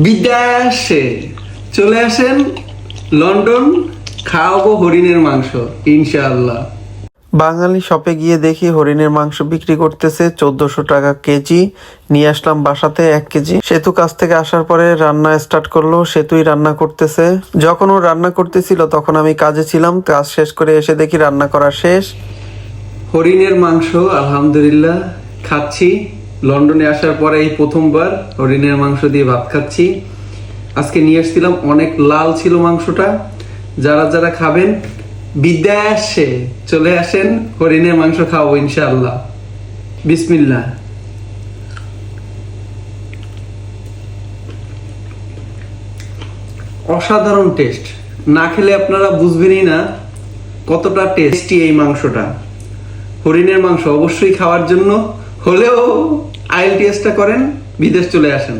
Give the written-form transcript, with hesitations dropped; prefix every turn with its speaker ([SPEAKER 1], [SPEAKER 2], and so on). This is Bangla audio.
[SPEAKER 1] বিদেশে চলে আসেন, লন্ডন, খাওয়াবো হরিণের মাংস ইনশাআল্লাহ।
[SPEAKER 2] বাঙালি শপে গিয়ে দেখি হরিণের মাংস বিক্রি করতেছে 1400 টাকা কেজি। নিয়ে আসলাম বাসাতে 1 কেজি। সেতু কাছ থেকে আসার পরে রান্না স্টার্ট করলো, সেতুই রান্না করতেছে। যখন ও রান্না করতেছিল তখন আমি কাজে ছিলাম, কাজ শেষ করে এসে দেখি রান্না করা শেষ।
[SPEAKER 1] হরিণের মাংস আলহামদুলিল্লাহ খাচ্ছি। লন্ডনে আসার পরে এই প্রথমবার হরিণের মাংস দিয়ে ভাত খাচ্ছি। আজকে নিয়ে এসেছিলাম, অনেক লাল ছিল মাংসটা। যারা যারা খাবেন বিদেশে চলে আসেন, হরিণের মাংস খাওয়াবো ইনশাআল্লাহ। বিসমিল্লাহ। অসাধারণ টেস্ট, না খেলে আপনারা বুঝবেনই না কতটা টেস্টি এই মাংসটা। হরিণের মাংস অবশ্যই খাওয়ার জন্য হলেও আইএলটিএসটা করেন, বিদেশ চলে আসেন।